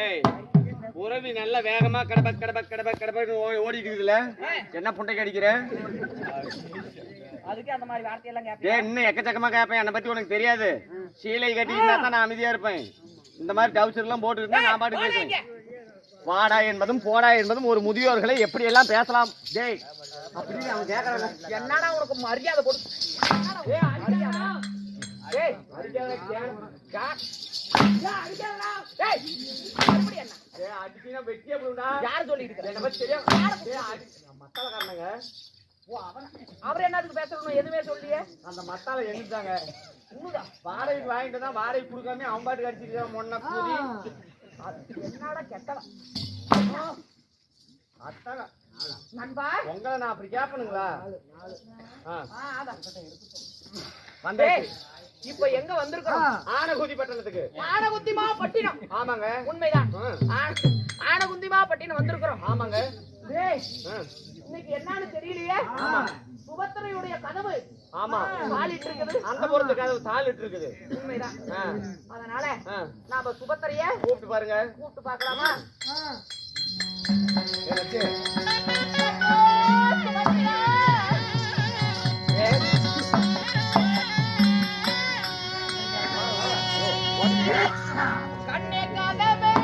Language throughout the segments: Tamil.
டேய் உறவி நல்ல வேகமா கடப ஓடிட்டு இருக்குதுல, என்ன புண்டைக்கு அடிக்கிற? அதுக்கு அந்த மாதிரி வார்த்தையெல்லாம் கேட்பேன். டேய் இன்னும் எக்கச்சக்கமா கேட்பேன், என்னை பத்தி உனக்கு தெரியாது. சீலை கட்டிட்டு தான் நான் அமைதியா இருப்பேன். இந்த மாதிரி டவுசர் எல்லாம் போட்டு இருந்தா நான் பாட்டு பேசுவேன். வாடா என்பதும் போடா என்பதும் ஒரு முதியோர்களை எப்படி எல்லாம் பேசலாம். டேய் அப்படின்னு அவன் கேட்கறாங்க. என்னடா உனக்கு மரியாதை கொடு. அவர் என்னதுக்கு பேசணும்? எதுவுமே சொல்லியே. அந்த மத்தால எண்ணிட்டாங்க. வாடகைக்கு வாங்கிட்டு தான் வாடகை கொடுக்காம அவன் பாட்டுக்கு அடிச்சுட்டு முன்ன கூதி. என்னடா கெட்டவன் நண்பா, உங்களை நான் அப்படி கேட்பனுங்களா? இப்ப எங்க வந்திருக்கோம்? ஆனகுதி பட்டணத்துக்கு. ஆனகுந்திமா பட்டினம். ஆமாங்க, உண்மைதான். ஆனகுந்திமா பட்டினம் வந்திருக்கிறோம். ஆமாங்க. இன்னைக்கு என்னன்னு தெரியலையே. சுபத்திரையுடைய கதவு ஆமா தாளிட்டு இருக்குது. அந்த பொறுத்து கதவு தாளிட்டு இருக்குது. உண்மைதான். அதனால நாம சுபத்திரைய கூப்பிட்டு பாருங்க. கூப்பிட்டு பாக்கலாமா? கண்ணே கதவே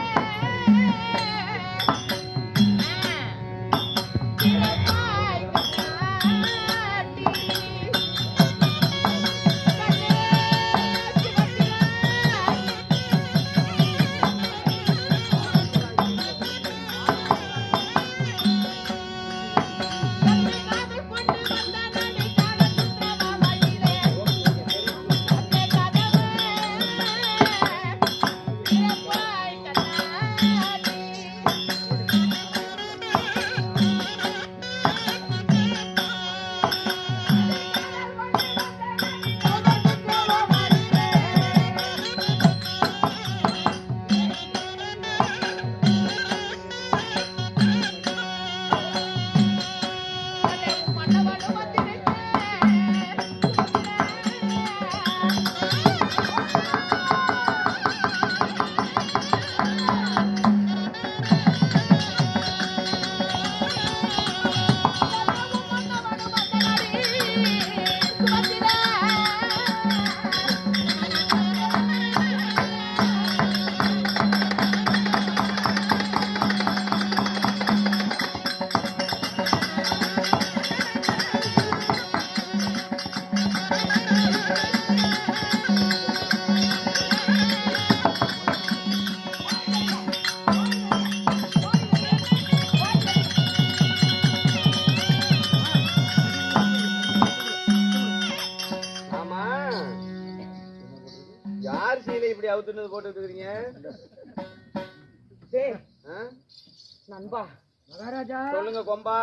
நண்பா மகாராஜா சொல்லுங்க கொம்பா.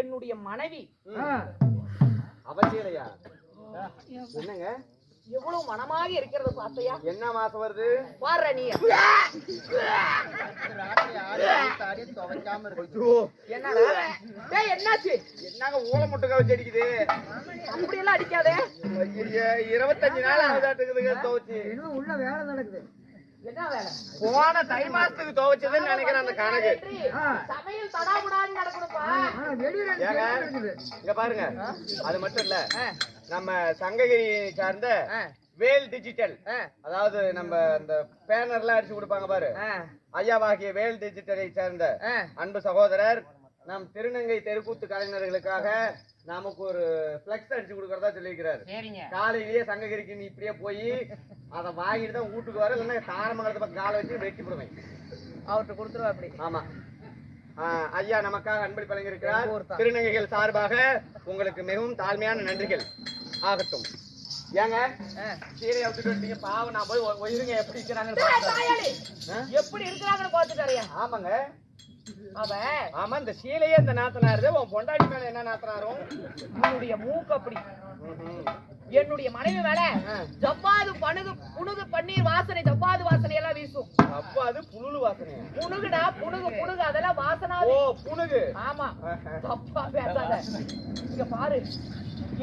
என்னுடைய மனைவி அவசியலையா? என்னங்க எவ்வளவு மனமாக இருக்கிறது பார்த்தையா? என்ன மாசம் வருது பாரு நீ. என்னடா டேய் என்னாச்சு? என்னங்க ஊள முட்டை வச்சு அடிக்குது? அப்படி எல்லாம் அடிக்காதே. 25 நாள் ஆகுதாட்டுக்குதுங்க துவைச்சு. இன்னும் உள்ள வேலை நடக்குது. என்ன வேலை? போன தை மாசத்துக்கு துவைச்சதுன்னு நினைக்கிறேன் அந்த கணக்கு. சமையல் தடாபுடான்னு நடக்கணும்பா. இங்க பாருங்க, அது மட்டும் இல்ல, நம்ம சங்ககிரி சார்ந்த வேல் டிஜிட்டல், அதாவது நம்ம இந்த பேனர்லாம் அடிச்சு கொடுப்பாங்க பாரு, ஐயாவாகிய வேல் டிஜிட்டலை சேர்ந்த அன்பு சகோதரர் நம் திருநங்கை தெருக்கூத்து கலைஞர்களுக்காக நமக்கு ஒரு பிளக்ஸ் அடிச்சு கொடுக்கறதா சொல்லியிருக்கிறாரு. காலையிலேயே சங்ககிரிக்கு நீ இப்படியே போய் அதை வாங்கிட்டு தான் வீட்டுக்கு வர, இல்லைன்னா தாரமங்கலத்தை பக்கம் காலை வச்சு வெட்டி போடுவேன். அவர்கிட்ட கொடுத்துருவா அப்படி. ஆமா, ஐயா நமக்காக அன்பளிப்பு வழங்கியிருக்கிறார். திருநங்கைகள் சார்பாக உங்களுக்கு மிகவும் தாழ்மையான நன்றிகள் ஆகட்டும். ஏங்க சீரையை விட்டுட்டு வந்தீங்க, பாவம். நான் போய் இருங்க எப்படி இருக்கிறாங்க, எப்படி இருக்கிறாங்கன்னு பாத்துட்டாரியா? ஆமாங்க. ஆமா, இந்த சீலையே இந்த நாத்தனாரு, உன் பொண்டாடி மேல என்ன நாத்தனாரும்? உன்னுடைய மூக்கு அப்படி. என்னுடைய மனைவி மேல ஜவ்வாது புனுகு பன்னீர் வாசனை, ஜவ்வாது வாசனை எல்லாம் வீசும். ஜவ்வாது புனுகு வாசனை? புனுகுடா, புனுகு அதெல்லாம் வாசனா. ஓ புனுகு. ஆமா, தப்பா பேசாத. இங்க பாரு,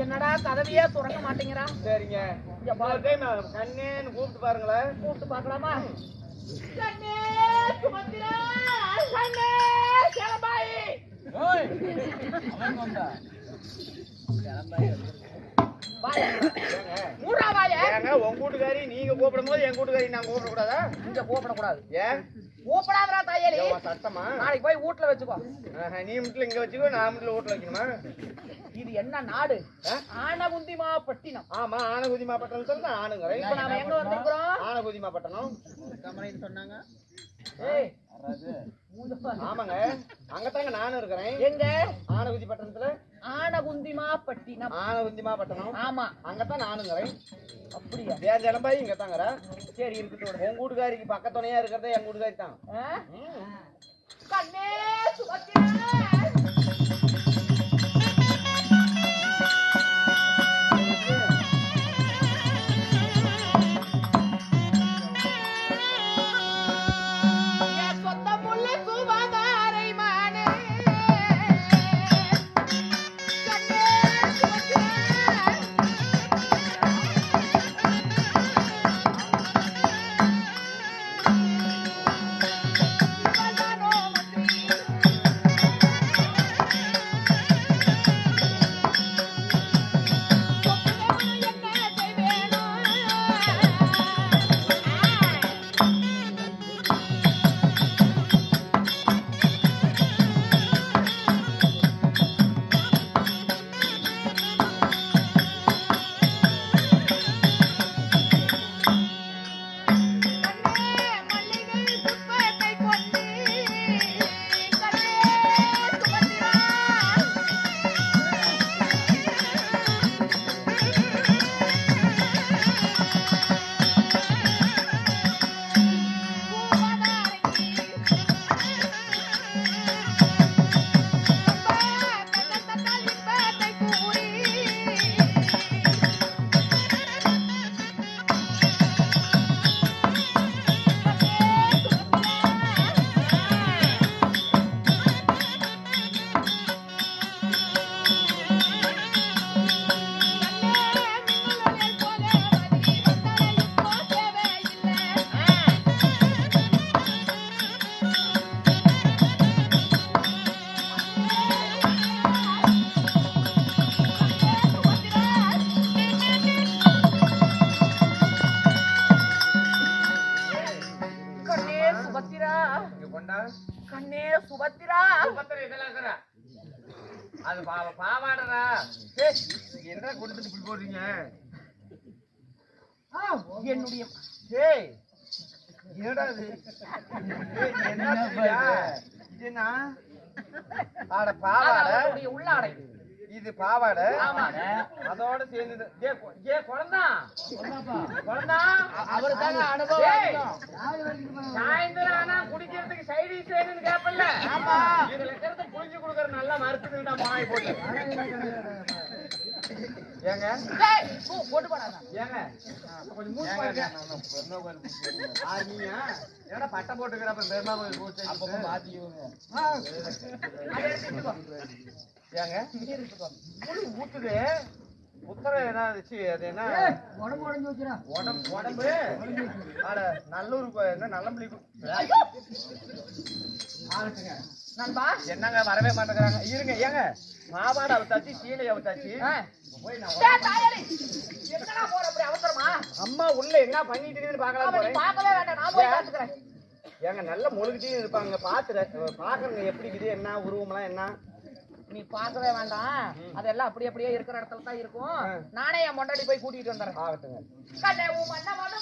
என்னடா கதவியே துறக்க மாட்டேங்கிறா. சரிங்க, இங்க பாரு, கண்ணேன்னு கூப்பிட்டு பாருங்களேன். கூப்பிட்டு பாக்கலாமா? கண்ணே உங்க வீட்டுக்காரி நீங்க கூப்பிடும் போது எங்க வீட்டுக்காரி நான் கூப்பிட கூடாதா? இங்க கூப்பிடக்கூடாது. ஏன் கூப்பிடாதடா தாயலி. சட்டமா? நாளைக்கு போய் வீட்டுல வச்சுக்கோ. நீ வீட்டுல இங்க வச்சுக்கோ, நான் வீட்டுல வீட்டுல வைக்கணுமா? இது என்ன நாடு? ஆனகுந்திமா பட்டினம். ஆமா, ஆனகுதிமா பட்டணம் சொல்ல ஆணுங்க. இப்ப நாம எங்க வந்திருக்கிறோம்? ஆனகுதிமா பட்டணம் சொன்னாங்க. ஏய் ஆமாங்க, அங்கதாங்க நானும் இருக்கிறேன். எங்க? ஆனகுதி பட்டணத்துல. ஆனகுந்திமா பட்டினம். ஆனகுந்திமா பட்டணம். ஆமா, அங்கதான் நானுங்கிறேன். அப்படியா? வேற ஜலம்பாய் இங்க தாங்கற. சரி இருக்கட்டும். உங்க வீட்டுக்காரிக்கு பக்கத்துணையா இருக்கிறதே எங்க வீட்டுக்காரி தான். கண்ணே சுபத்திரா. கண்ணே சுபத்திரா. அது பாவாடரா. என்ன கொடுத்துட்டு இப்படி போடுறீங்க? என்னுடைய என்னடா இது? என்ன ஆட பாவாடை? உள்ளாடை. இது பாவாடை. அதோட சேர்ந்து குழந்தா அவரு தாங்க அனுபவம். சாயந்தரம் ஆனா குடிக்கிறதுக்கு சைடிஸ் வேணும்னு கேப்பல்ல. இதுல இருக்கிறத புளிஞ்சு கொடுக்கற நல்லா மறுத்துட்டா மாய் போட்டு. ஏங்க போட்டு போடாத. ஏங்க கொஞ்சம் மூச்சு பாருங்க. ஆர்மியா ஏடா பட்டை போட்டுக்கிறப்ப பெருமா கோயில் போச்சு. அப்பப்ப மாத்திக்குங்க. ஏங்க புளி ஊத்துது. உத்தர என்ன அது என்ன உடம்பு உடஞ்சு வச்சுரா. உடம்பு ஆட நல்லூர் என்ன நல்லம்பள்ளி ஆகட்டுங்க. நண்பா என்னங்க வரவே மாட்டேங்கிறாங்க. இருங்க ஏங்க மாவாடை அவுத்தாச்சு, சீலை அவுத்தாச்சு. என்னடா போற அப்படி அவசரமா? அம்மா உள்ள என்ன பண்ணிட்டு இருக்குன்னு பார்க்கலாம். பார்க்கவே வேண்டாம், நான் போய் பார்த்துக்கிறேன். ஏங்க நல்ல முழுகிட்டே இருப்பாங்க. பாக்குறேங்க எப்படி இது என்ன உருவம்லாம் என்ன. நீ பார்க்கவே வேண்டாம், அதெல்லாம் அப்படியே இருக்கிற இடத்துல தான் இருக்கும். நானே என் மொண்டாடி போய் கூட்டிட்டு வந்துடுறேன். ஆகட்டுங்க. கண்ணே உன் மண்ண மண்ணு